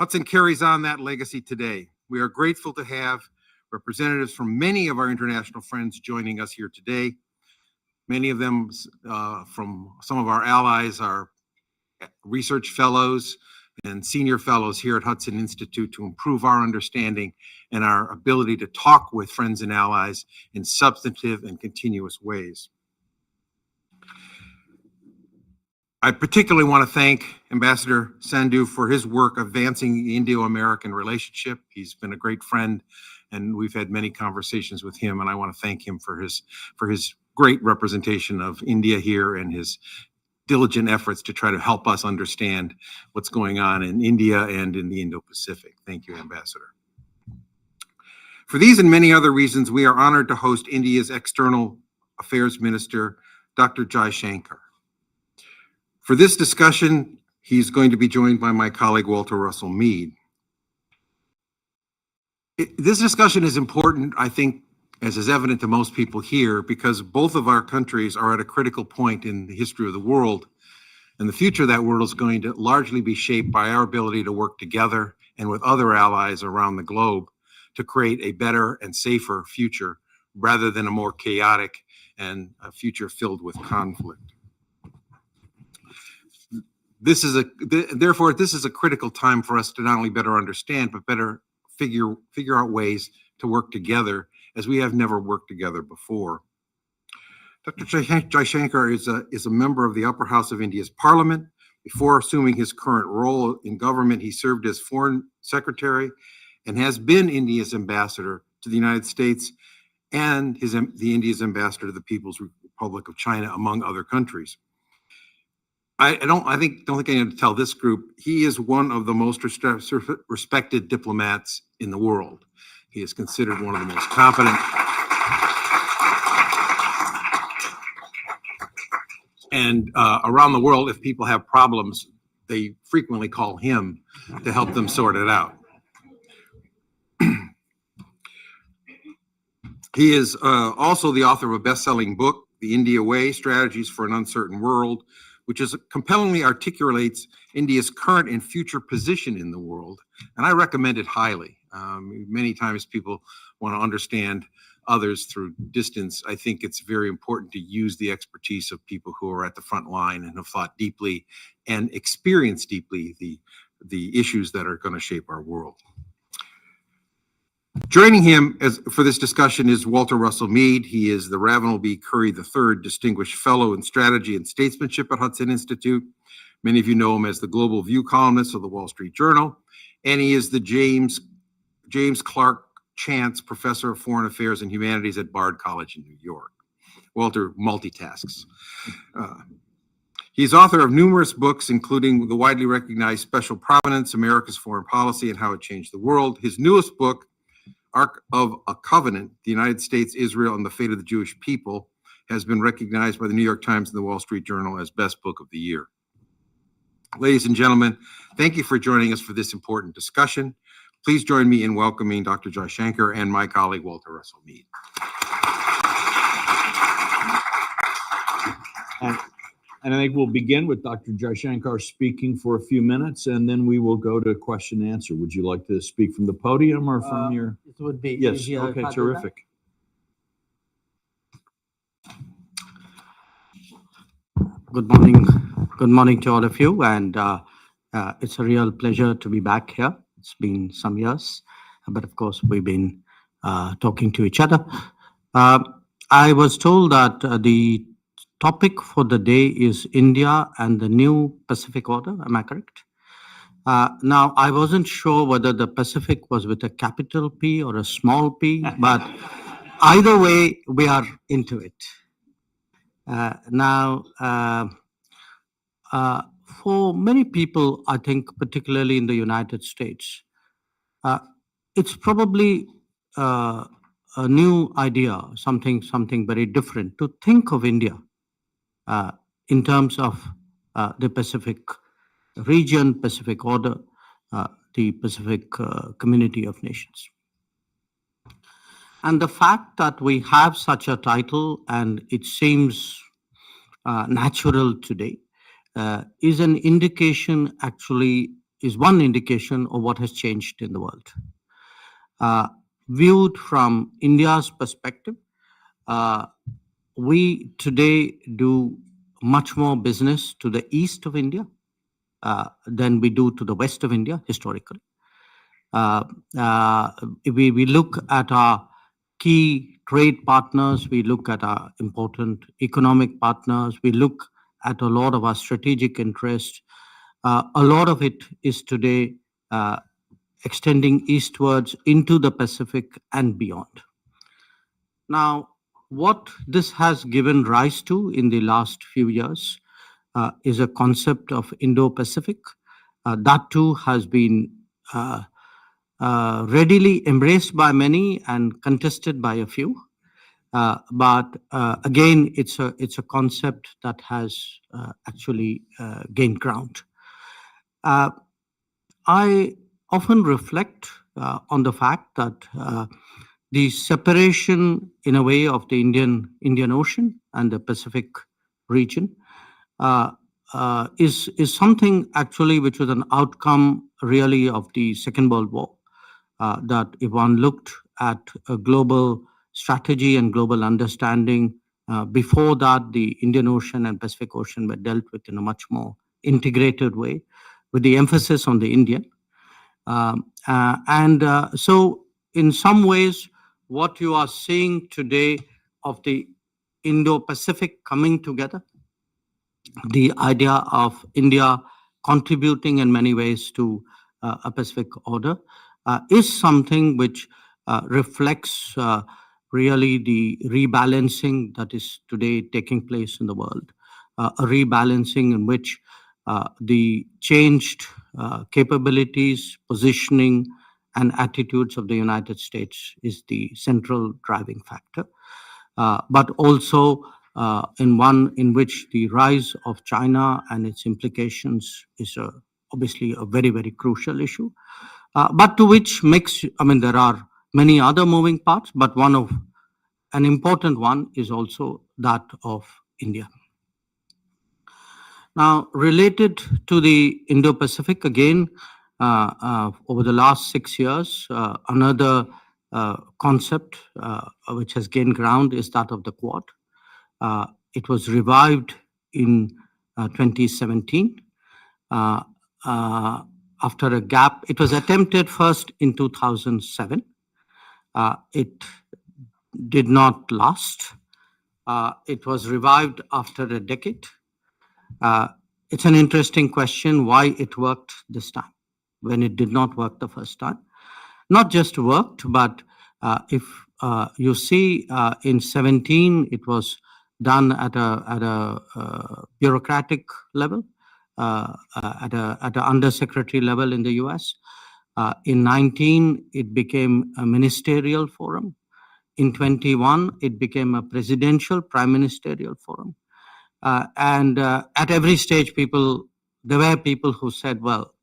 Hudson carries on that legacy today. We are grateful to have representatives from many of our international friends joining us here today. Many of them from some of our allies are research fellows and senior fellows here at Hudson Institute to improve our understanding and our ability to talk with friends and allies in substantive and continuous ways. I particularly want to thank Ambassador Sandhu for his work advancing the Indo-American relationship. He's been a great friend, and we've had many conversations with him, and I want to thank him for his great representation of India here and his diligent efforts to try to help us understand what's going on in India and in the Indo-Pacific. Thank you, Ambassador. For these and many other reasons, we are honored to host India's External Affairs Minister, Dr. Jaishankar. For this discussion, he's going to be joined by my colleague, Walter Russell Mead. This discussion is important, I think, as is evident to most people here, because both of our countries are at a critical point in the history of the world, and the future of that world is going to largely be shaped by our ability to work together and with other allies around the globe to create a better and safer future, rather than a more chaotic and a future filled with conflict. Therefore, this is a critical time for us to not only better understand, but better figure out ways to work together as we have never worked together before. Dr. Jaishankar is a member of the upper house of India's parliament. Before assuming his current role in government, he served as foreign secretary and has been India's ambassador to the United States and India's ambassador to the People's Republic of China, among other countries. I don't think I need to tell this group, he is one of the most respected diplomats in the world. He is considered one of the most competent and around the world, if people have problems, they frequently call him to help them sort it out. He is also the author of a best-selling book, The India Way, Strategies for an Uncertain World, which compellingly articulates India's current and future position in the world. And I recommend it highly. Many times people want to understand others through distance. I think it's very important to use the expertise of people who are at the front line and have thought deeply and experienced deeply the issues that are going to shape our world. Joining him for this discussion is Walter Russell Mead. He is the Ravenel B. Curry III Distinguished Fellow in Strategy and Statesmanship at Hudson Institute. Many of you know him as the Global View columnist of the Wall Street Journal, and he is the James Clark Chance Professor of Foreign Affairs and Humanities at Bard College in New York. Walter multitasks. He's author of numerous books, including the widely recognized Special Provenance, America's Foreign Policy and How It Changed the World. His newest book, Ark of a Covenant, The United States, Israel, and the Fate of the Jewish People, has been recognized by the New York Times and the Wall Street Journal as Best Book of the Year. Ladies and gentlemen, thank you for joining us for this important discussion. Please join me in welcoming Dr. Jaishankar and my colleague, Walter Russell Mead. And I think we'll begin with Dr. Jaishankar speaking for a few minutes, and then we will go to question and answer. Would you like to speak from the podium or from your? It would be yes. easier. Okay, terrific. Good morning. Good morning to all of you, and it's a real pleasure to be back here. It's been some years, but of course we've been talking to each other. I was told that the topic for the day is India and the new Pacific Order. Am I correct? Now, I wasn't sure whether the Pacific was with a capital P or a small p, but either way, we are into it. For many people, I think, particularly in the United States, it's probably a new idea, something very different to think of India in terms of the Pacific region, Pacific Order, the Pacific Community of Nations. And the fact that we have such a title and it seems natural today is an indication actually is one indication of what has changed in the world. Viewed from India's perspective, we today do much more business to the east of India than we do to the west of India historically. We look at our key trade partners, we look at our important economic partners, we look at a lot of our strategic interests. A lot of it is today extending eastwards into the Pacific and beyond. Now, what this has given rise to in the last few years is a concept of Indo-Pacific. That too has been readily embraced by many and contested by a few. But again, it's a concept that has actually gained ground. I often reflect on the fact that the separation, in a way, of the Indian Ocean and the Pacific region is something actually which was an outcome really of the Second World War. That if one looked at a global strategy and global understanding, before that, the Indian Ocean and Pacific Ocean were dealt with in a much more integrated way, with the emphasis on the Indian. So in some ways, what you are seeing today of the Indo-Pacific coming together, the idea of India contributing in many ways to a Pacific order, is something which reflects really the rebalancing that is today taking place in the world, a rebalancing in which the changed capabilities, positioning, and attitudes of the United States is the central driving factor. But also in which the rise of China and its implications is obviously a very, very crucial issue. But to which there are many other moving parts, but an important one is also that of India. Now, related to the Indo-Pacific, again, over the last 6 years, another concept which has gained ground is that of the Quad. It was revived in 2017 after a gap. It was attempted first in 2007. It did not last. It was revived after a decade. It's an interesting question why it worked this time when it did not work the first time. Not just worked, but if you see in 17, it was done at a bureaucratic level, at an undersecretary level in the US. In 19, it became a ministerial forum. In 21, it became a presidential prime ministerial forum. And at every stage, there were people who said, well,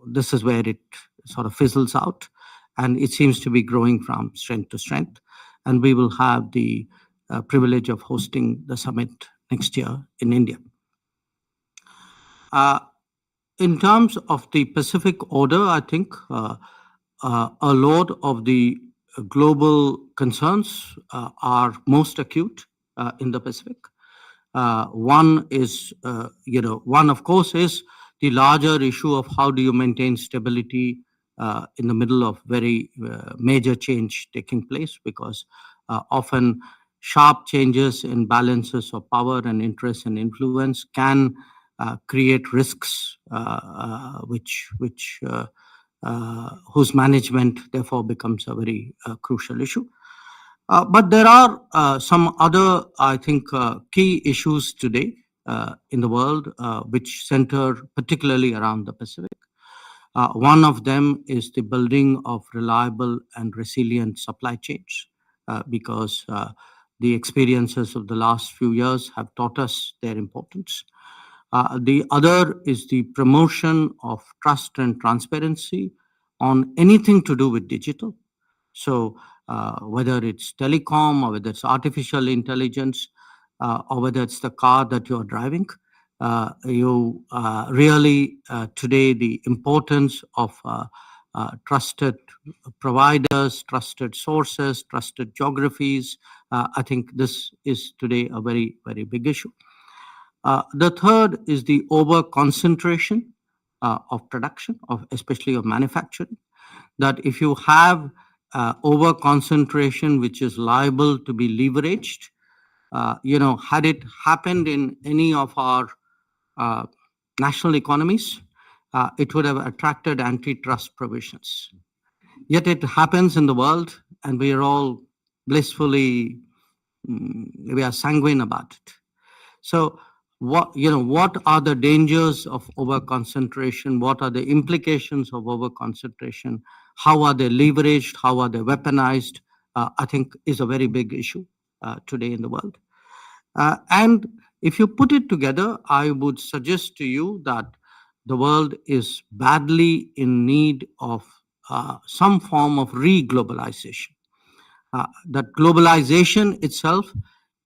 this is where it sort of fizzles out. And it seems to be growing from strength to strength. And we will have the privilege of hosting the summit next year in India. In terms of the Pacific order, I think a lot of the global concerns are most acute in the Pacific. One, of course, is the larger issue of how do you maintain stability in the middle of very major change taking place, because often sharp changes in balances of power and interest and influence can create risks whose management therefore becomes a very crucial issue. But there are some other, I think, key issues today in the world which center particularly around the Pacific. One of them is the building of reliable and resilient supply chains, because the experiences of the last few years have taught us their importance. The other is the promotion of trust and transparency on anything to do with digital. So whether it's telecom or whether it's artificial intelligence or whether it's the car that you're driving, you really today the importance of trusted providers, trusted sources, trusted geographies. I think this is today a very, very big issue. The third is the over concentration of production, of especially of manufacturing. That if you have over concentration, which is liable to be leveraged, had it happened in any of our national economies, it would have attracted antitrust provisions. Yet it happens in the world, and we are all blissfully, we are sanguine about it. So, what are the dangers of over concentration? What are the implications of over concentration? How are they leveraged? How are they weaponized? I think is a very big issue today in the world. And if you put it together, I would suggest to you that the world is badly in need of some form of re-globalization. That globalization itself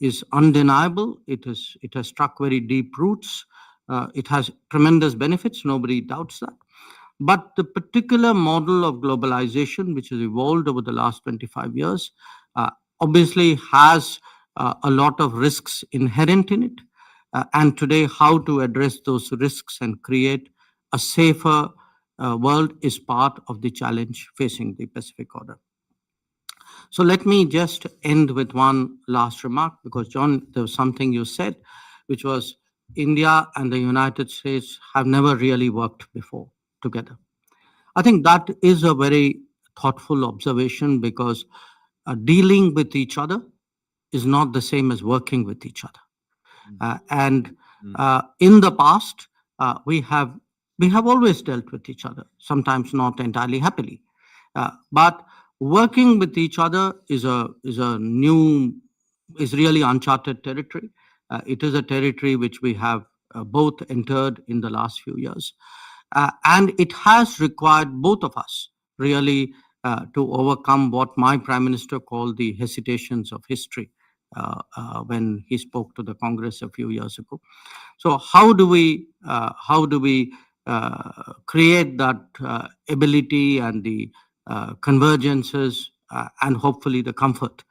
is undeniable. It has struck very deep roots. It has tremendous benefits. Nobody doubts that. But the particular model of globalization, which has evolved over the last 25 years, obviously has a lot of risks inherent in it. And today, how to address those risks and create a safer world is part of the challenge facing the Pacific Order. So let me just end with one last remark, because John, there was something you said, which was India and the United States have never really worked before together. I think that is a very thoughtful observation, because dealing with each other is not the same as working with each other. And in the past, we have always dealt with each other, sometimes not entirely happily. But working with each other is really uncharted territory. It is a territory which we have both entered in the last few years. And it has required both of us really to overcome what my Prime Minister called the hesitations of history when he spoke to the Congress a few years ago. So how do we create that ability and the convergences and hopefully the comfort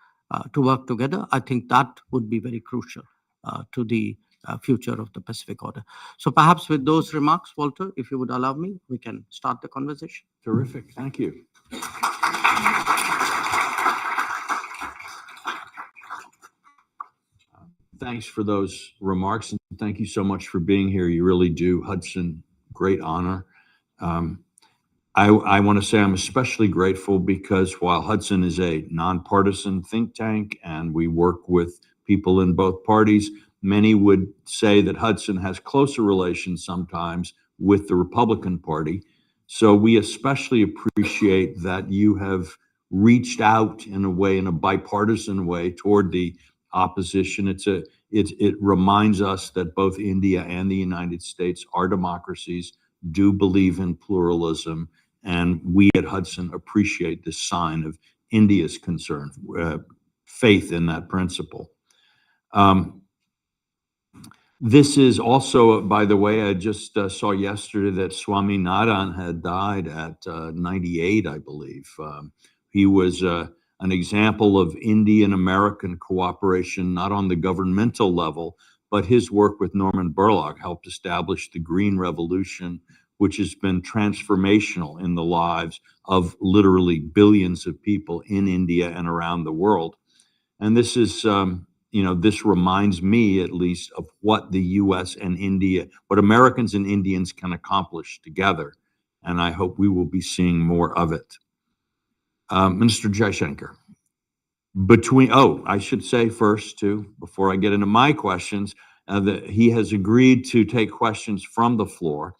to work together? I think that would be very crucial to the future of the Pacific Order. So perhaps with those remarks, Walter, if you would allow me, we can start the conversation. Terrific. Thank you. Thanks for those remarks, and thank you so much for being here. You really do, Hudson, great honor. I want to say I'm especially grateful because while Hudson is a nonpartisan think tank and we work with people in both parties, many would say that Hudson has closer relations sometimes with the Republican Party. So we especially appreciate that you have reached out in a way, in a bipartisan way, toward the opposition. It reminds us that both India and the United States are democracies, do believe in pluralism, and we at Hudson appreciate this sign of India's concern, faith in that principle. This is also, by the way, I just saw yesterday that Swami Naran had died at 98, I believe. He was an example of Indian-American cooperation, not on the governmental level, but his work with Norman Borlaug helped establish the Green Revolution, which has been transformational in the lives of literally billions of people in India and around the world. And this is, this reminds me at least of what the U.S. and India, what Americans and Indians can accomplish together. And I hope we will be seeing more of it. Minister Jaishankar, I should say first too, before I get into my questions, that he has agreed to take questions from the floor.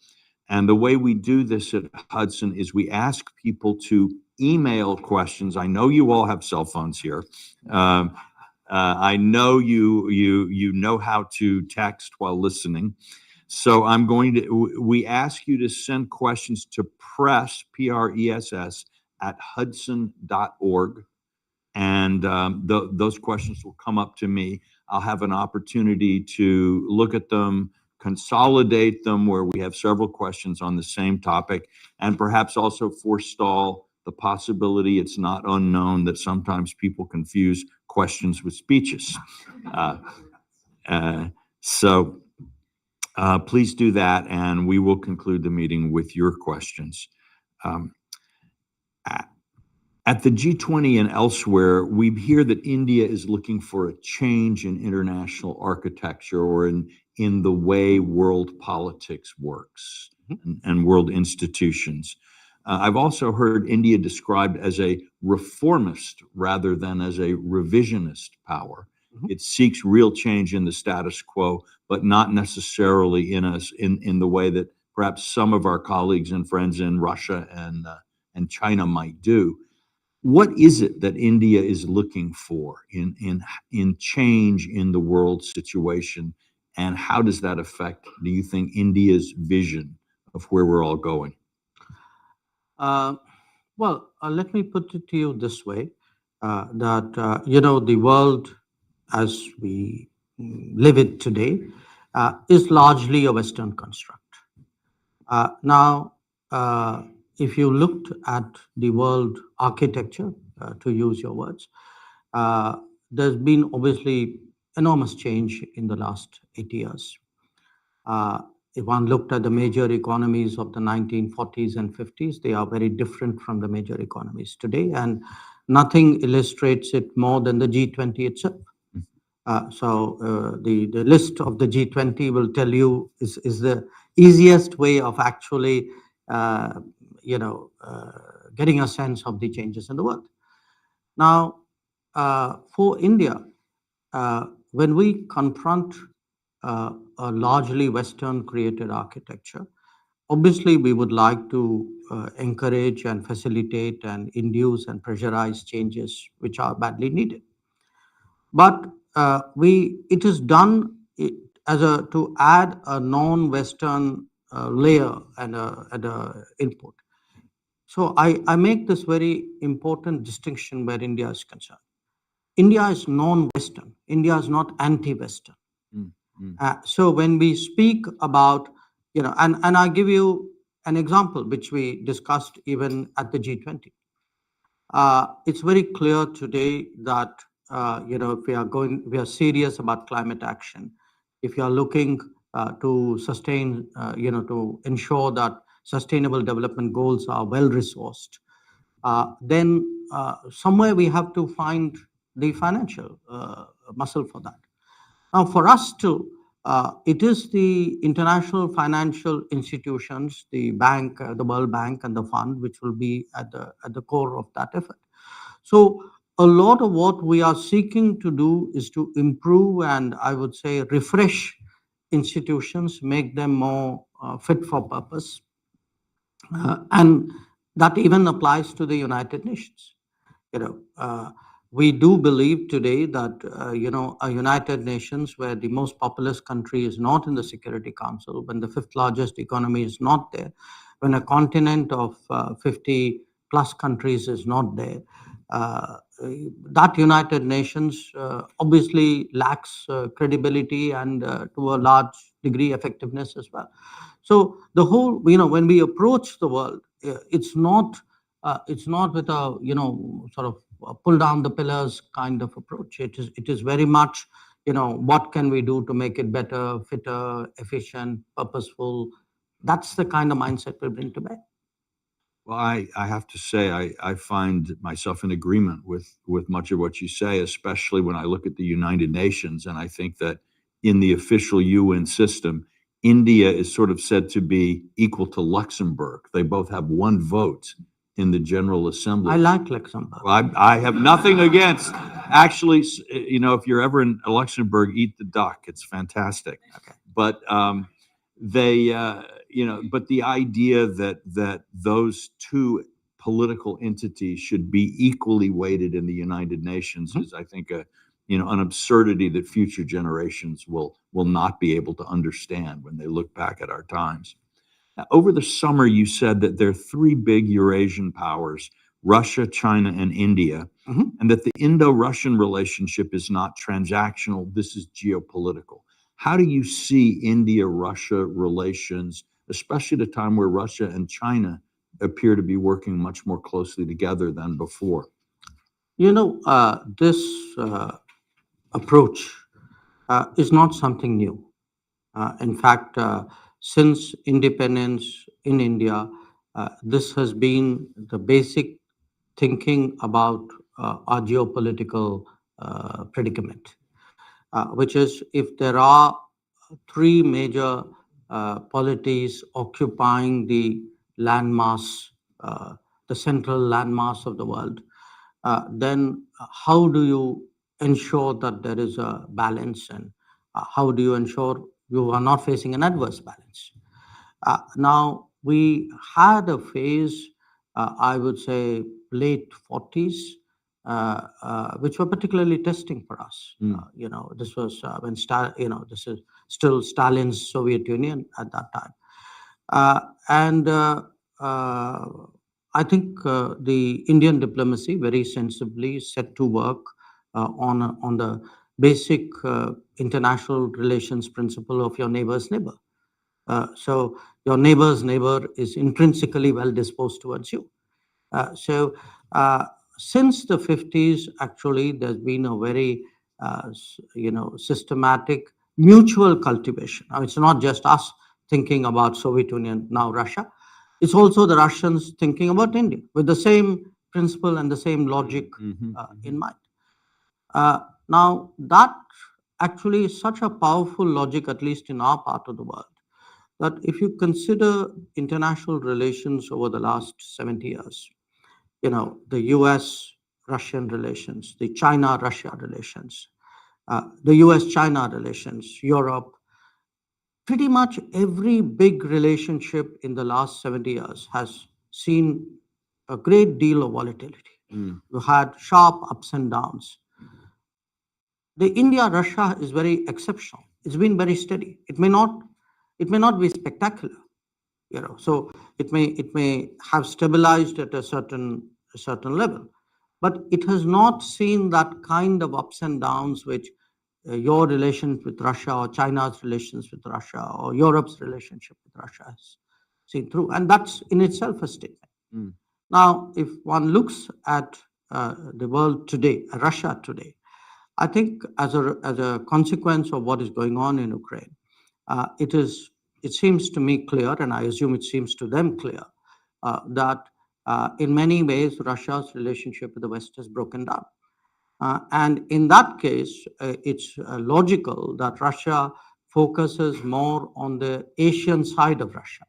And the way we do this at Hudson is we ask people to email questions. I know you all have cell phones here. I know you know how to text while listening. So we ask you to send questions to press, PRESS, at hudson.org. And those questions will come up to me. I'll have an opportunity to look at them, consolidate them where we have several questions on the same topic, and perhaps also forestall the possibility, it's not unknown, that sometimes people confuse questions with speeches. So please do that, and we will conclude the meeting with your questions. At the G20 and elsewhere, we hear that India is looking for a change in international architecture or in the way world politics works and world institutions. I've also heard India described as a reformist rather than as a revisionist power. It seeks real change in the status quo, but not necessarily in the way that perhaps some of our colleagues and friends in Russia and China might do. What is it that India is looking for in change in the world situation, and how does that affect, do you think, India's vision of where we're all going? Let me put it to you this way, that the world as we live it today is largely a Western construct. Now, if you looked at the world architecture, to use your words, there's been obviously enormous change in the last 8 years. If one looked at the major economies of the 1940s and 50s, they are very different from the major economies today, and nothing illustrates it more than the G20 itself. The list of the G20 will tell you is the easiest way of actually getting a sense of the changes in the world. Now, for India, when we confront a largely Western created architecture, obviously we would like to encourage and facilitate and induce and pressurize changes which are badly needed. But it is done to add a non-Western layer and a input. So I make this very important distinction where India is concerned. India is non-Western. India is not anti-Western. So when we speak about, and I give you an example which we discussed even at the G20. It's very clear today that if we are serious about climate action, if you are looking to sustain, to ensure that sustainable development goals are well resourced, then somewhere we have to find the financial muscle for that. Now, for us too, it is the international financial institutions, the bank, the World Bank, and the fund, which will be at the core of that effort. So a lot of what we are seeking to do is to improve and, I would say, refresh institutions, make them more fit for purpose. And that even applies to the United Nations. We do believe today that, a United Nations where the most populous country is not in the Security Council, when the fifth largest economy is not there, when a continent of 50 plus countries is not there, that United Nations obviously lacks credibility and to a large degree effectiveness as well. So the whole, when we approach the world, it's not with a, sort of pull down the pillars kind of approach. It is very much, what can we do to make it better, fitter, efficient, purposeful? That's the kind of mindset we bring to bear. Well, I have to say, I find myself in agreement with much of what you say, especially when I look at the United Nations. And I think that in the official UN system, India is sort of said to be equal to Luxembourg. They both have one vote in the General Assembly. I like Luxembourg. Well, I have nothing against. Actually, if you're ever in Luxembourg, eat the duck. It's fantastic. Okay. But but the idea that those two political entities should be equally weighted in the United Nations is, I think, an absurdity that future generations will not be able to understand when they look back at our times. Now, over the summer, you said that there are three big Eurasian powers, Russia, China, and India, and that the Indo-Russian relationship is not transactional. This is geopolitical. How do you see India-Russia relations, especially at a time where Russia and China appear to be working much more closely together than before? This approach is not something new. In fact, since independence in India, this has been the basic thinking about our geopolitical predicament, which is if there are three major polities occupying the landmass, the central landmass of the world, then how do you ensure that there is a balance, and how do you ensure you are not facing an adverse balance? Now, we had a phase, I would say late 40s, which were particularly testing for us. This was this is still Stalin's Soviet Union at that time. And I think the Indian diplomacy very sensibly set to work on the basic international relations principle of your neighbor's neighbor. So your neighbor's neighbor is intrinsically well disposed towards you. So since the 50s, actually, there's been a very systematic mutual cultivation. I mean, it's not just us thinking about Soviet Union, now Russia. It's also the Russians thinking about India with the same principle and the same logic in mind. Now, that actually is such a powerful logic, at least in our part of the world, that if you consider international relations over the last 70 years, the US-Russian relations, the China-Russia relations, the US-China relations, Europe, pretty much every big relationship in the last 70 years has seen a great deal of volatility. You had sharp ups and downs. The India-Russia is very exceptional. It's been very steady. It may not be spectacular, so it may have stabilized at a certain level, but it has not seen that kind of ups and downs which your relations with Russia or China's relations with Russia or Europe's relationship with Russia has seen through, and that's in itself a statement. Now, if one looks at the world today, Russia today, I think as a consequence of what is going on in Ukraine, it seems to me clear, and I assume it seems to them clear, that in many ways Russia's relationship with the West has broken down. And in that case, it's logical that Russia focuses more on the Asian side of Russia,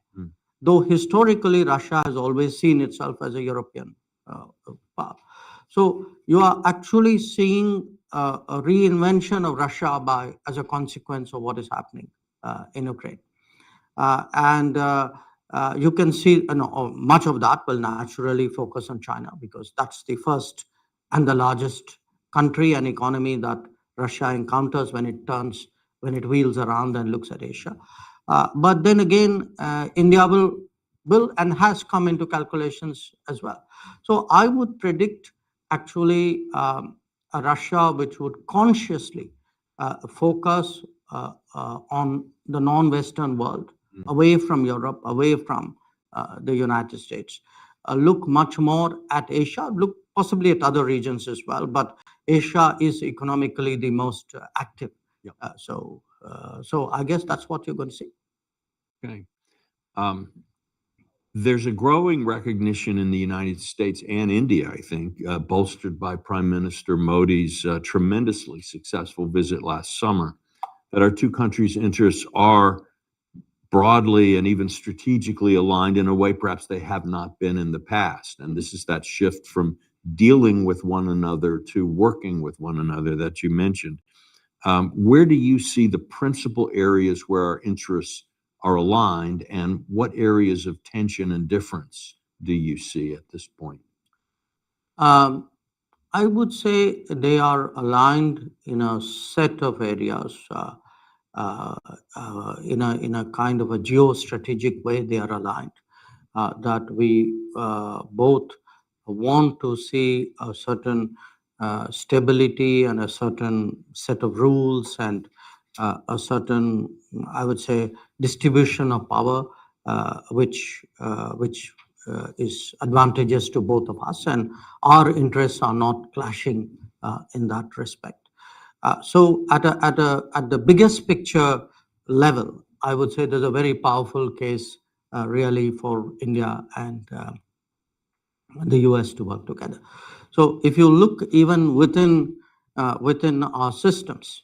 though historically Russia has always seen itself as a European power. So you are actually seeing a reinvention of Russia as a consequence of what is happening in Ukraine. And you can see much of that will naturally focus on China, because that's the first and the largest country and economy that Russia encounters when it wheels around and looks at Asia. But then again, India will and has come into calculations as well. So I would predict actually a Russia which would consciously focus on the non-Western world, away from Europe, away from the United States, look much more at Asia, look possibly at other regions as well, but Asia is economically the most active. So I guess that's what you're going to see. Okay. There's a growing recognition in the United States and India, I think, bolstered by Prime Minister Modi's tremendously successful visit last summer, that our two countries' interests are broadly and even strategically aligned in a way perhaps they have not been in the past. And this is that shift from dealing with one another to working with one another that you mentioned. Where do you see the principal areas where our interests are aligned, and what areas of tension and difference do you see at this point? I would say they are aligned in a set of areas. In a kind of a geostrategic way, they are aligned. That we both want to see a certain stability and a certain set of rules and a certain, I would say, distribution of power, which is advantageous to both of us, and our interests are not clashing in that respect. So at the biggest picture level, I would say there's a very powerful case really for India and the US to work together. So if you look even within our systems,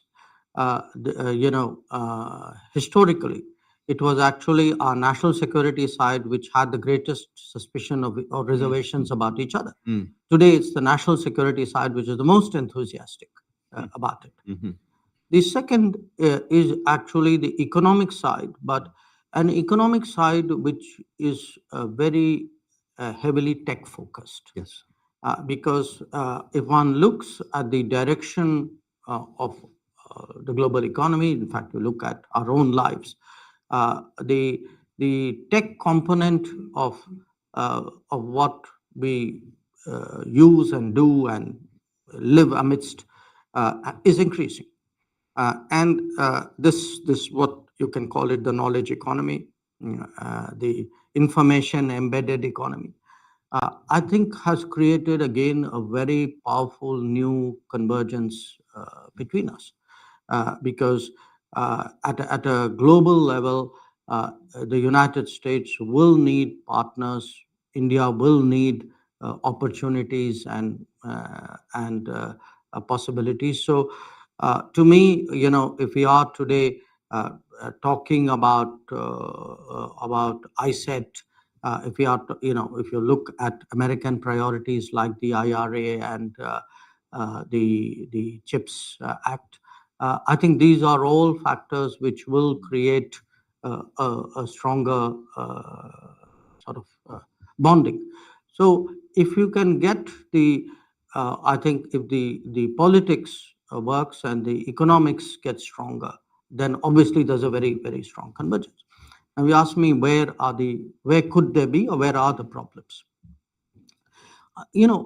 historically, it was actually our national security side which had the greatest suspicion of or reservations about each other. Mm. Today, it's the national security side which is the most enthusiastic about it. Mm-hmm. The second is actually the economic side, but an economic side which is very heavily tech focused. Yes. Because if one looks at the direction of the global economy, in fact, we look at our own lives, the tech component of what we use and do and live amidst is increasing. This what you can call it the knowledge economy, the information embedded economy, I think has created again a very powerful new convergence between us. Because at a global level, the United States will need partners. India will need opportunities and possibilities. So, to me, if we are today talking about ISET, if we are, if you look at American priorities like the IRA and the CHIPS Act, I think these are all factors which will create a stronger sort of bonding. So if you can get I think if the politics works and the economics get stronger, then obviously there's a very, very strong convergence. And you ask me where could there be or where are the problems? We are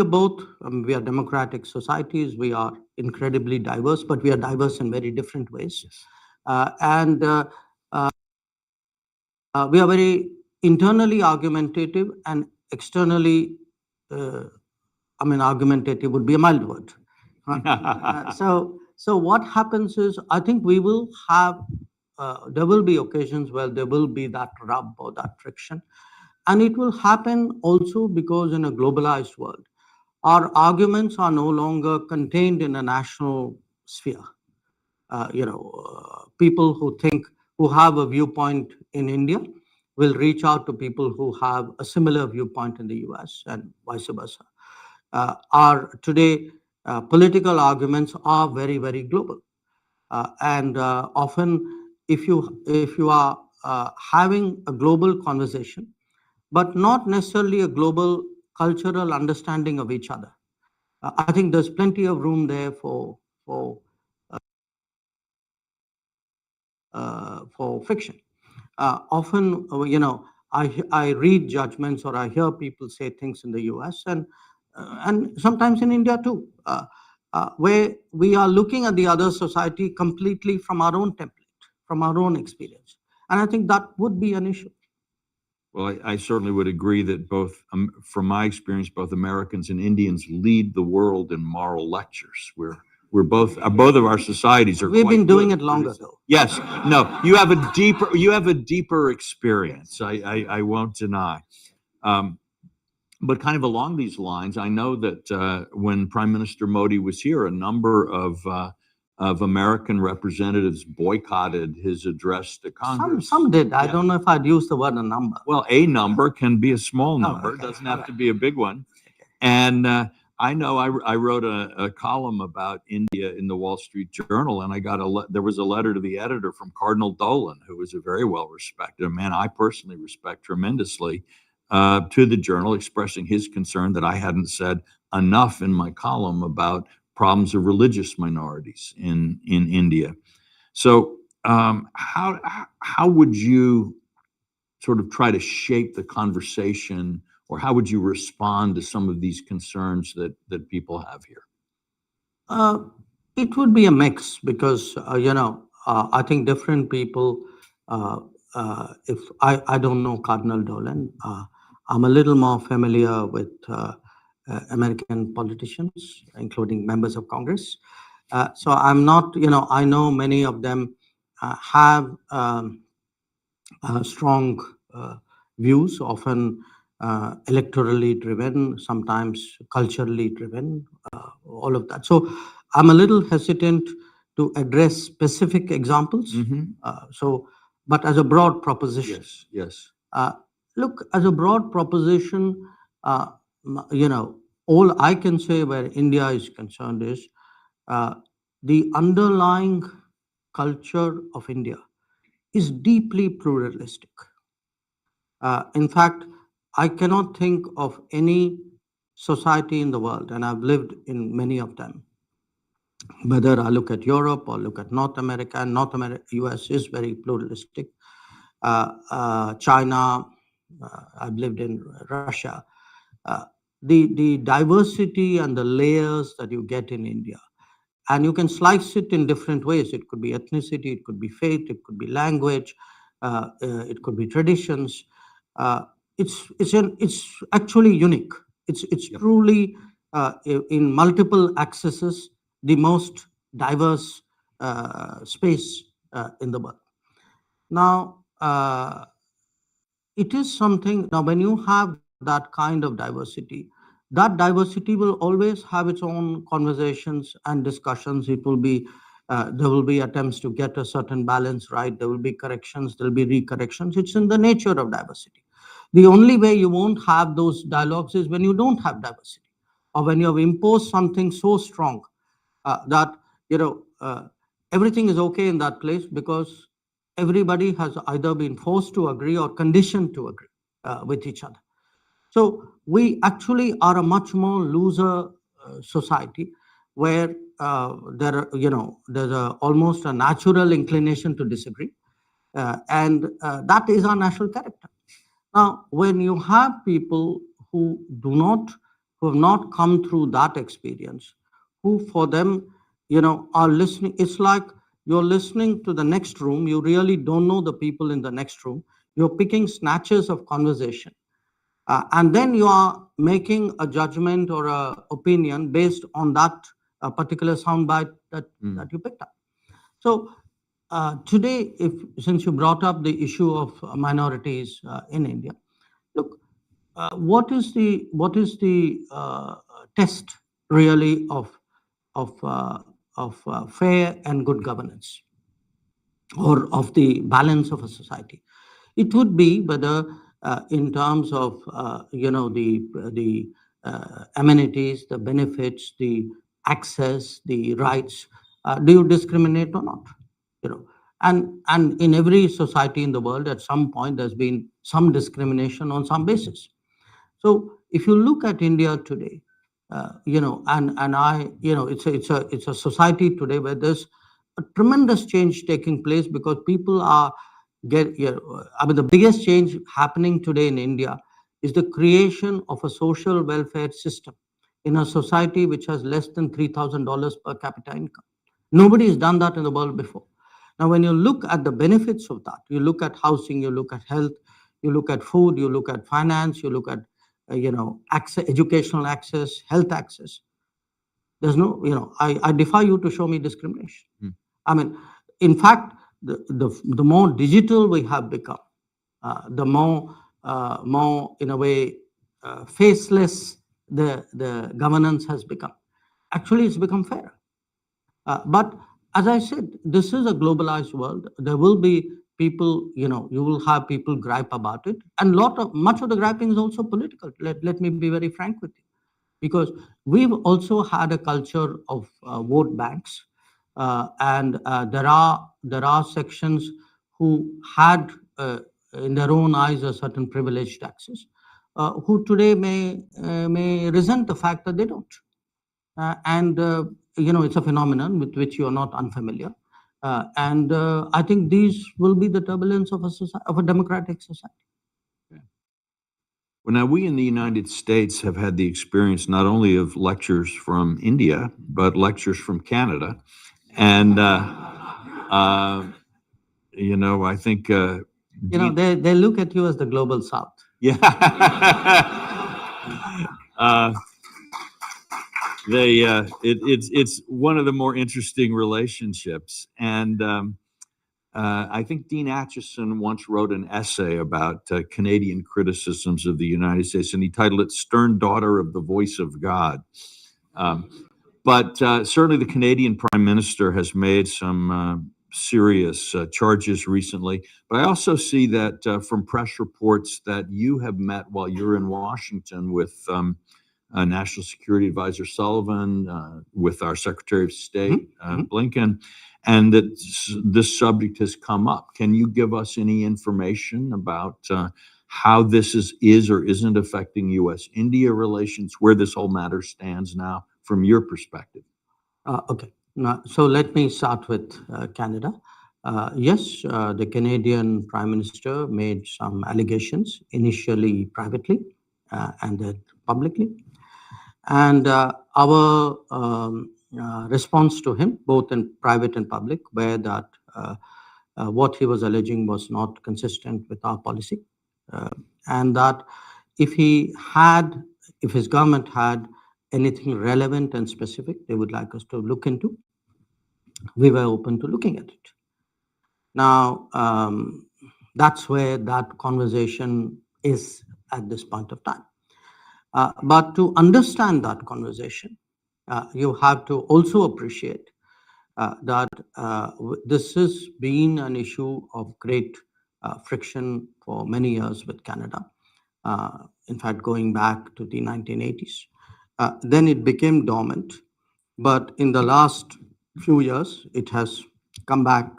both, we are democratic societies, we are incredibly diverse, but we are diverse in very different ways. Yes. And we are very internally argumentative and externally, argumentative would be a mild word. So what happens is, I think we will have, there will be occasions where there will be that rub or that friction. And it will happen also because in a globalized world, our arguments are no longer contained in a national sphere. People who have a viewpoint in India will reach out to people who have a similar viewpoint in the US and vice versa. Our today political arguments are very, very global. And often, if you are having a global conversation, but not necessarily a global cultural understanding of each other, I think there's plenty of room there for friction. Often, I read judgments or I hear people say things in the US and sometimes in India too, where we are looking at the other society completely from our own template, from our own experience. And I think that would be an issue. Well, I certainly would agree that both, from my experience, both Americans and Indians lead the world in moral lectures. We're both of our societies are. We've quite been doing good. it longer though. Yes, no, you have a deeper experience. I won't deny. But kind of along these lines, I know that when Prime Minister Modi was here, a number of American representatives boycotted his address to Congress. Some did. I Yeah. don't know if I'd use the word a number. Well, a number can be a small Oh, number. okay. Doesn't have Okay. to be a big one. And I know I wrote a column about India in the Wall Street Journal, and I got there was a letter to the editor from Cardinal Dolan, who was a very well-respected, a man I personally respect tremendously, to the Journal, expressing his concern that I hadn't said enough in my column about problems of religious minorities in India. So how would you sort of try to shape the conversation, or how would you respond to some of these concerns that people have here? It would be a mix because, I think different people, if I don't know Cardinal Dolan, I'm a little more familiar with American politicians, including members of Congress. So I'm not, I know many of them have strong views, often electorally driven, sometimes culturally driven, all of that. So I'm a little hesitant to address specific examples. But as a broad proposition, Yes, yes. uh, look, as a broad proposition, uh, all I can say where India is concerned is uh, the underlying culture of India is deeply pluralistic. In fact, I cannot think of any society in the world, and I've lived in many of them, whether I look at Europe or look at North America. North America, US is very pluralistic. China, I've lived in Russia. Uh, the diversity and the layers that you get in India, and you can slice it in different ways. It could be ethnicity, it could be faith, it could be language, it could be traditions. Uh, it's actually unique. It's Yep. truly in multiple accesses the most diverse space in the world. Now, it is something. Now, when you have that kind of diversity, that diversity will always have its own conversations and discussions. It will be there will be attempts to get a certain balance right. There will be corrections, there will be recorrections. It's in the nature of diversity. The only way you won't have those dialogues is when you don't have diversity, or when you have imposed something so strong that you know uh, everything is okay in that place because everybody has either been forced to agree or conditioned to agree with each other. So we actually are a much more looser society where there's almost a natural inclination to disagree, and that is our national character. Now, when you have people who do not, who have not come through that experience, who for them, are listening, it's like you're listening to the next room. You really don't know the people in the next room. You're picking snatches of conversation, and then you are making a judgment or a opinion based on that particular soundbite that you picked up. So today, if since you brought up the issue of minorities in India, look, what is the test really of fair and good governance, or of the balance of a society? It would be whether, in terms of the amenities, the benefits, the access, the rights, do you discriminate or not? You know, and in every society in the world, at some point, there's been some discrimination on some basis. So if you look at India today, and it's a society today where there's a tremendous change taking place because people are I mean, the biggest change happening today in India is the creation of a social welfare system in a society which has less than $3,000 per capita income. Nobody has done that in the world before. Now, when you look at the benefits of that, you look at housing, you look at health, you look at food, you look at finance, you look at access, educational access, health access. There's no, I defy you to show me discrimination. I mean, in fact, the more digital we have become, the more in a way faceless the governance has become. Actually, it's become fairer. But as I said, this is a globalized world. There will be people, you will have people gripe about it, and much of the griping is also political. Let me be very frank with you, because we've also had a culture of vote banks, and there are sections who had in their own eyes a certain privileged access, who today may resent the fact that they don't. And it's a phenomenon with which you are not unfamiliar. And I think these will be the turbulence of a democratic society. Well, now we in the United States have had the experience not only of lectures from India, but lectures from Canada. And, I think, They look at you as the global South. yeah. It's one of the more interesting relationships. And I think Dean Acheson once wrote an essay about Canadian criticisms of the United States, and he titled it "Stern Daughter of the Voice of God." But certainly the Canadian Prime Minister has made some serious charges recently. But I also see that from press reports that you have met while you're in Washington with National Security Advisor Sullivan, with our Secretary of State, Blinken, and that this subject has come up. Can you give us any information about how this is or isn't affecting U.S.-India relations, where this whole matter stands now from your perspective? Okay. Now, so let me start with Canada. Yes, the Canadian Prime Minister made some allegations, initially privately and then publicly. And our response to him, both in private and public, were that what he was alleging was not consistent with our policy. And that if his government had anything relevant and specific they would like us to look into, we were open to looking at it. Now, that's where that conversation is at this point of time. But to understand that conversation, you have to also appreciate that this has been an issue of great friction for many years with Canada. In fact, going back to the 1980s. Then it became dormant, but in the last few years, it has come back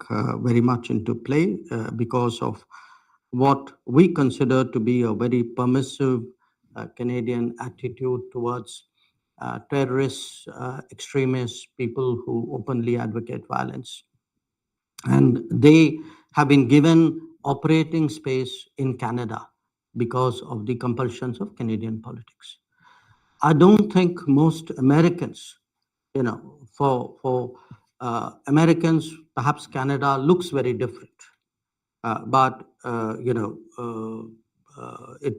very much into play because of what we consider to be a very permissive Canadian attitude towards terrorists, extremists, people who openly advocate violence. And they have been given operating space in Canada because of the compulsions of Canadian politics. I don't think most Americans, for Americans, perhaps Canada looks very different. But it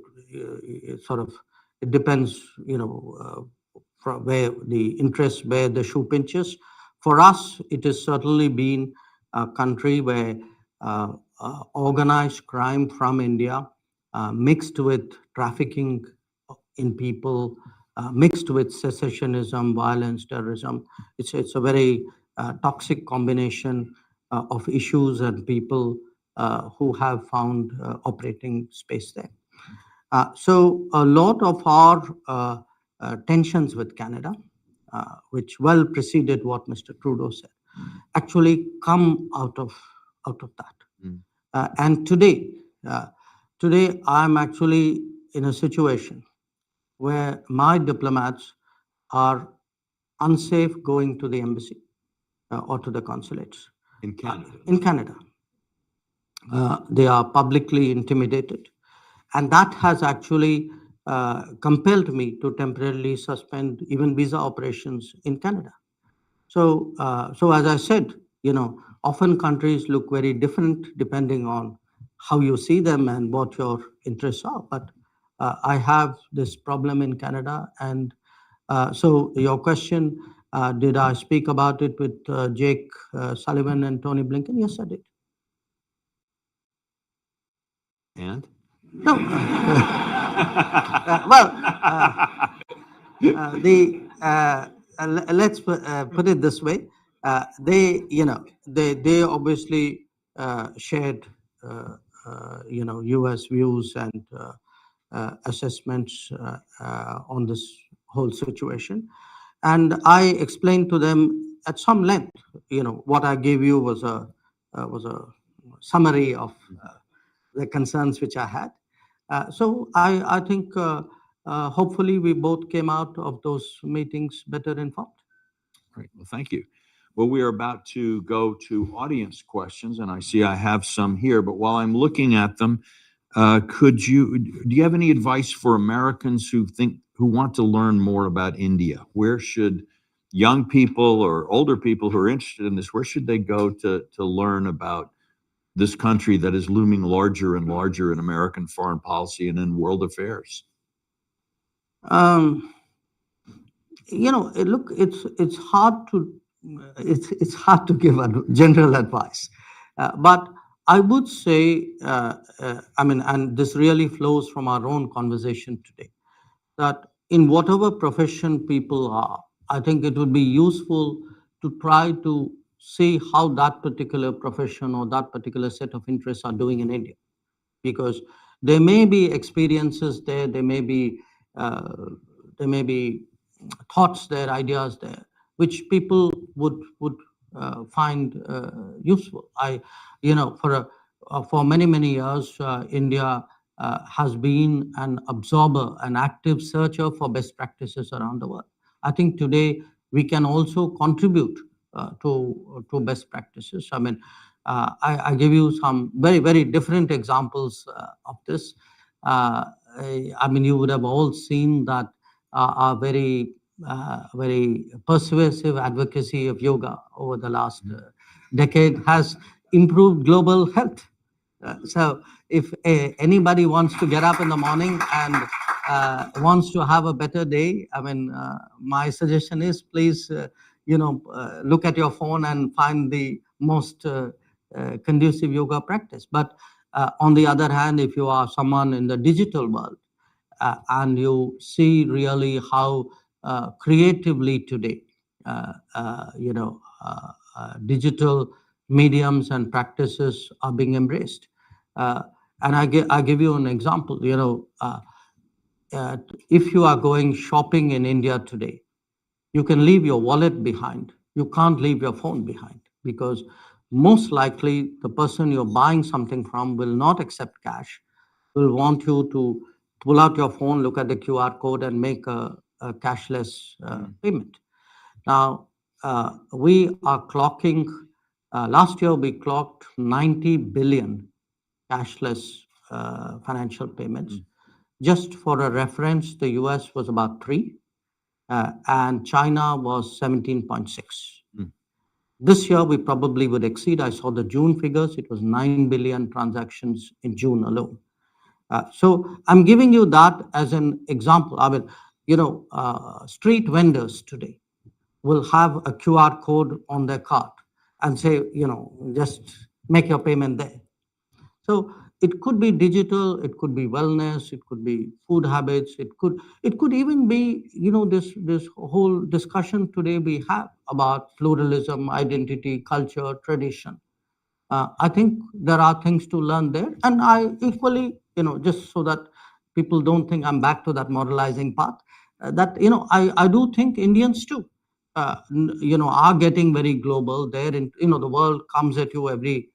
sort of it depends, from where the shoe pinches. For us, it has certainly been a country where organized crime from India mixed with trafficking in people, mixed with secessionism, violence, terrorism. It's a very toxic combination of issues and people who have found operating space there. So a lot of our tensions with Canada, which well preceded what Mr. Trudeau said, actually come out of that. And today I'm actually in a situation where my diplomats are unsafe going to the embassy or to the consulates. In Canada? In Canada. They are publicly intimidated. And that has actually compelled me to temporarily suspend even visa operations in Canada. So as I said, often countries look very different depending on how you see them and what your interests are. But I have this problem in Canada. And so your question, did I speak about it with Jake Sullivan and Tony Blinken? Yes, I did. And? No. Let's put it this way. They obviously shared, U.S. views and assessments on this whole situation. And I explained to them at some length, what I gave you was a summary of the concerns which I had. So I think hopefully we both came out of those meetings better informed. Great. Well, thank you. Well, we are about to go to audience questions, and I see I have some here. But while I'm looking at them, Do you have any advice for Americans who want to learn more about India? Where should young people or older people who are interested in this, where should they go to learn about this country that is looming larger and larger in American foreign policy and in world affairs? Um, look, it's hard to give general advice, but I would say, and this really flows from our own conversation today, that in whatever profession people are, I think it would be useful to try to see how that particular profession or that particular set of interests are doing in India, because there may be experiences there, uh, there may be thoughts there, ideas there, which people would find useful. For many years, India has been an absorber, an active searcher for best practices around the world. I think today we can also contribute to best practices. I give you some very different examples of this. You would have all seen that our very persuasive advocacy of yoga over the last decade has improved global health. So if anybody wants to get up in the morning and wants to have a better day, my suggestion is, please, look at your phone and find the most conducive yoga practice. But on the other hand, if you are someone in the digital world, and you see really how creatively today, digital mediums and practices are being embraced. And I give you an example. If you are going shopping in India today, you can leave your wallet behind. You can't leave your phone behind, because most likely the person you're buying something from will not accept cash, will want you to pull out your phone, look at the QR code, and make a cashless payment. Now, we are clocking, last year we clocked 90 billion cashless financial payments. Just for a reference, the US was about 3, and China was 17.6. This year, we probably would exceed. I saw the June figures. It was 9 billion transactions in June alone. So I'm giving you that as an example. Street vendors today will have a QR code on their cart and say, just make your payment there. So it could be digital, it could be wellness, it could be food habits, it could even be, this whole discussion today we have about pluralism, identity, culture, tradition. I think there are things to learn there. And I equally, just so that people don't think I'm back to that moralizing path, I do think Indians too, are getting very global. The world comes at you every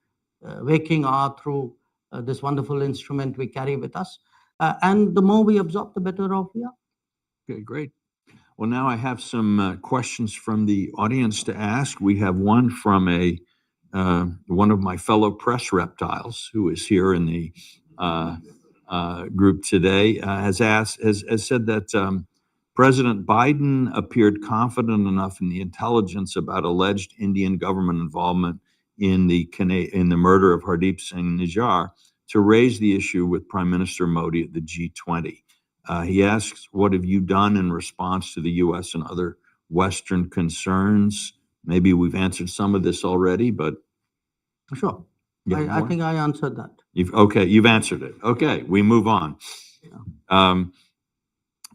waking hour through this wonderful instrument we carry with us. And the more we absorb, the better off we are. Okay, great. Well, now I have some questions from the audience to ask. We have one from one of my fellow press reptiles who is here in the group today, has said that President Biden appeared confident enough in the intelligence about alleged Indian government involvement in the murder of Hardeep Singh Nijjar to raise the issue with Prime Minister Modi at the G20. He asks, what have you done in response to the U.S. and other Western concerns? Maybe we've answered some of this already, but. Sure. I think I answered that. You've answered it. Okay, we move on.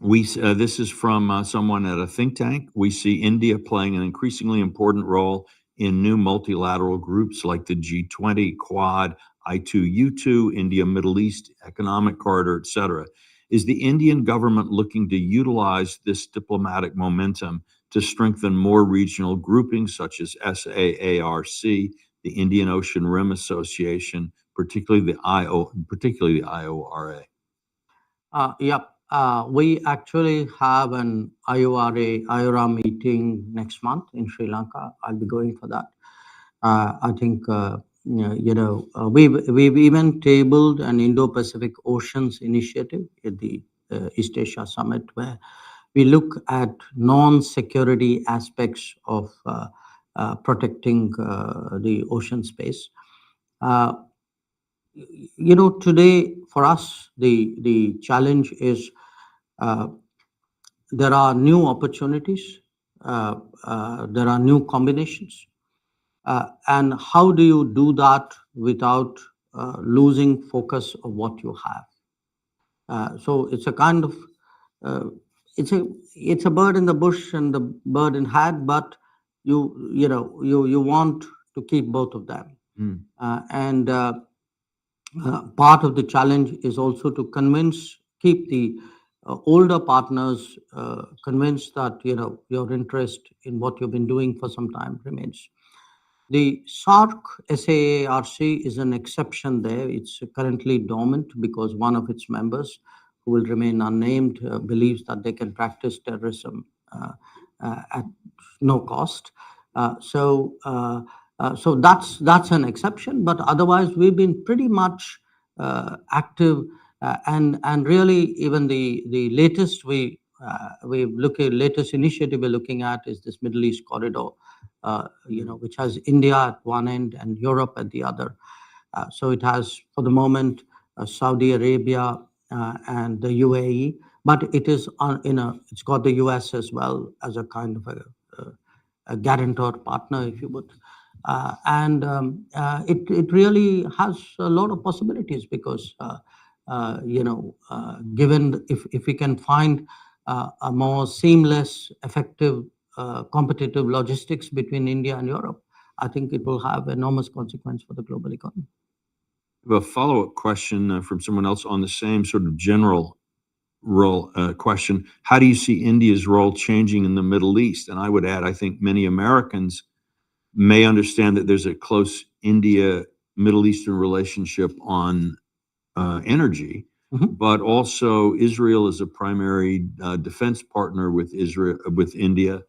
This is from someone at a think tank. We see India playing an increasingly important role in new multilateral groups like the G20, Quad, I2U2, India, Middle East, Economic Corridor, etc. Is the Indian government looking to utilize this diplomatic momentum to strengthen more regional groupings such as SAARC, the Indian Ocean Rim Association, particularly the IORA? Yep. We actually have an IORA meeting next month in Sri Lanka. I'll be going for that. I think we've even tabled an Indo-Pacific Oceans initiative at the East Asia Summit, where we look at non-security aspects of protecting the ocean space. Uh, Today for us, the challenge is uh, there are new opportunities, there are new combinations. And how do you do that without losing focus of what you have? So it's a kind of uh, it's a bird in the bush and the bird in hand, but you want to keep both of them. And part of the challenge is also to keep the older partners convinced that your interest in what you've been doing for some time remains. The SAARC is an exception there. It's currently dormant because one of its members, who will remain unnamed, believes that they can practice terrorism at no cost. So that's an exception. But otherwise, we've been pretty much active, and really even the latest latest initiative we're looking at is this Middle East corridor, which has India at one end and Europe at the other. So it has, for the moment, Saudi Arabia and the UAE, but it is it's got the US as well as a kind of a guarantor partner, if you would. It really has a lot of possibilities because, given if we can find a more seamless, effective, competitive logistics between India and Europe, I think it will have enormous consequence for the global economy. I have a follow-up question from someone else on the same sort of general role question. How do you see India's role changing in the Middle East? And I would add, I think many Americans may understand that there's a close India-Middle Eastern relationship on energy, but also Israel is a primary defense partner with India.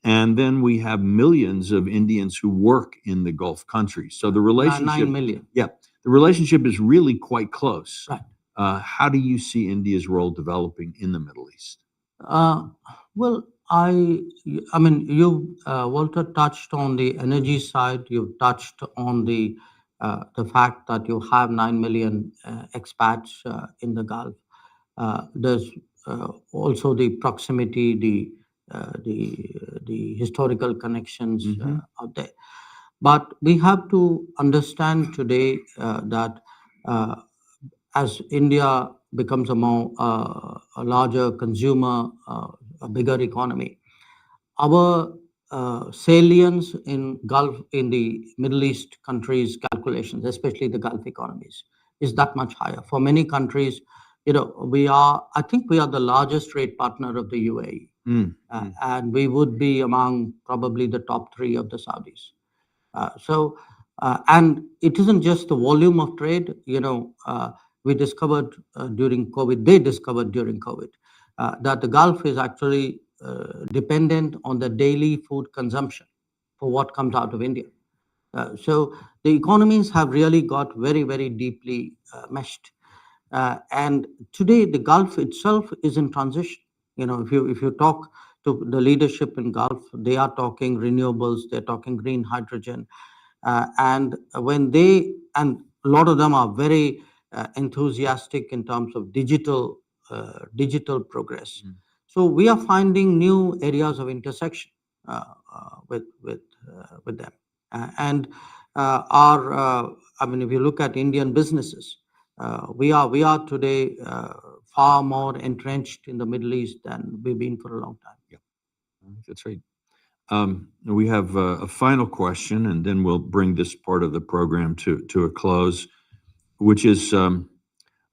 And then we have millions of Indians who work in the Gulf countries. So the relationship, 9 million. yeah, the relationship is really quite close. Right. How do you see India's role developing in the Middle East? Well, I mean, you, Walter, touched on the energy side. You've touched on the fact that you have 9 million expats in the Gulf. There's also the proximity, the historical connections out there. But we have to understand today that as India becomes a larger consumer, a bigger economy, our salience in the Middle East countries' calculations, especially the Gulf economies, is that much higher. For many countries, I think we are the largest trade partner of the UAE, and we would be among probably the top 3 of the Saudis. And it isn't just the volume of trade. We discovered during COVID, they discovered during COVID, that the Gulf is actually dependent on the daily food consumption for what comes out of India. So the economies have really got very, very deeply meshed. And today, the Gulf itself is in transition. If you talk to the leadership in Gulf, they are talking renewables, they're talking green hydrogen, and a lot of them are very enthusiastic in terms of digital progress. So we are finding new areas of intersection with them, I mean, if you look at Indian businesses, we are today far more entrenched in the Middle East than we've been for a long time. Yeah, that's right. We have a final question, and then we'll bring this part of the program to a close, which is,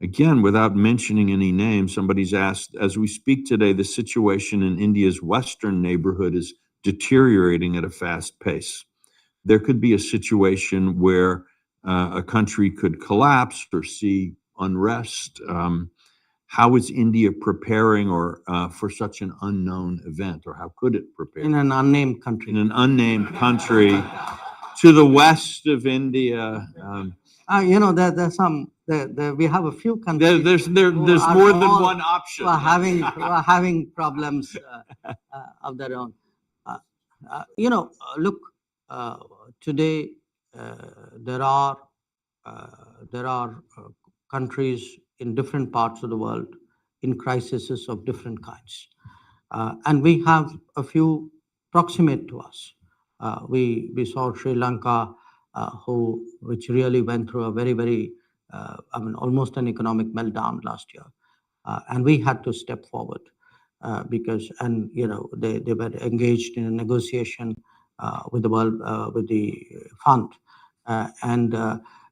again, without mentioning any names, somebody's asked, as we speak today, the situation in India's western neighborhood is deteriorating at a fast pace. There could be a situation where a country could collapse or see unrest. How is India preparing for such an unknown event, or how could it prepare? In an unnamed country. In an unnamed country, to the west of India. We have a few countries. There's who are more than all- one option. who are having problems of their own. Look, today there are countries in different parts of the world in crises of different kinds, and we have a few proximate to us. We saw Sri Lanka, which really went through a very almost an economic meltdown last year, and we had to step forward because they were engaged in a negotiation with the world with the fund, and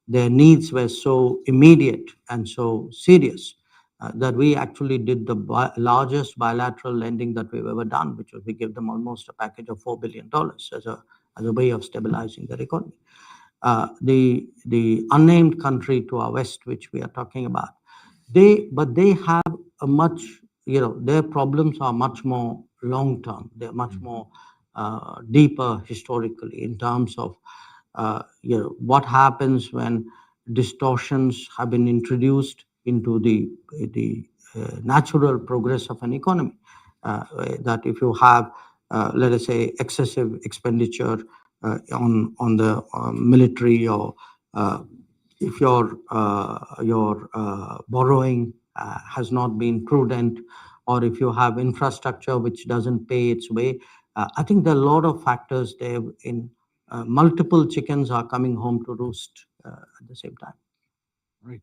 their needs were so immediate and so serious that we actually did the largest bilateral lending that we've ever done, which was we gave them almost a package of $4 billion as a way of stabilizing their economy. The unnamed country to our west, which we are talking about, they have a much, their problems are much more long term. They're much more deeper historically in terms of what happens when distortions have been introduced into the natural progress of an economy. That if you have, let us say, excessive expenditure on the military, or if your borrowing has not been prudent, or if you have infrastructure which doesn't pay its way, I think there are a lot of factors there. In multiple chickens are coming home to roost at the same time. Right.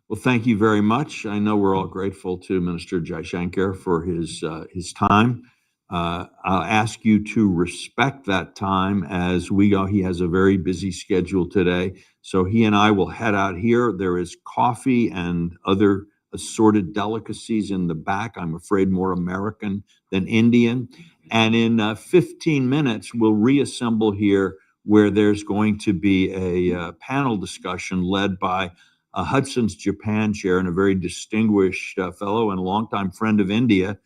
Well, thank you very much. I know we're all grateful to Minister Jaishankar for his time. I'll ask you to respect that time as we go. He has a very busy schedule today, so he and I will head out here. There is coffee and other assorted delicacies in the back. I'm afraid more American than Indian. And in 15 minutes, we'll reassemble here where there's going to be a panel discussion led by Hudson's Japan chair and a very distinguished fellow and longtime friend of India,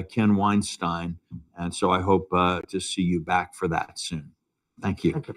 Ken Weinstein. And so I hope to see you back for that soon. Thank you. Thank you.